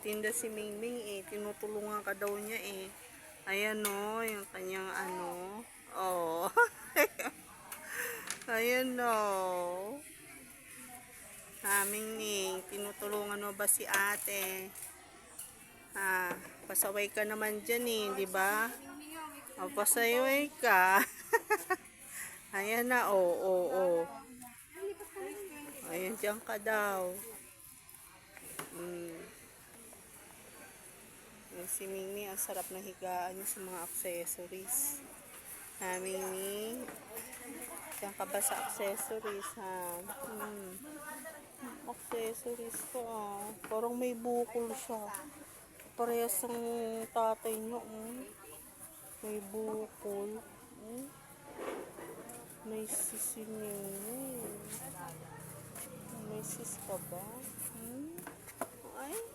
Nagtitinda si Mingming eh. Tinutulungan ka daw niya eh. Ayan o, yung kanyang ano. Oh. Ayan o. Mingming, tinutulungan mo ba si ate? Ha, pasaway ka naman dyan eh, di ba? O, pasaway ka. Ayan na, oh. Ayan, dyan ka daw. Yung si Mingming, ang sarap na higaan niya sa mga accessories. Ha, Mingming? Diyan ka ba sa accessories, ha? Accessories ko, ah. Parang may bukol siya. Parehas ang tatay niyo, May bukol. May sisining. May sis ka ba? Ay.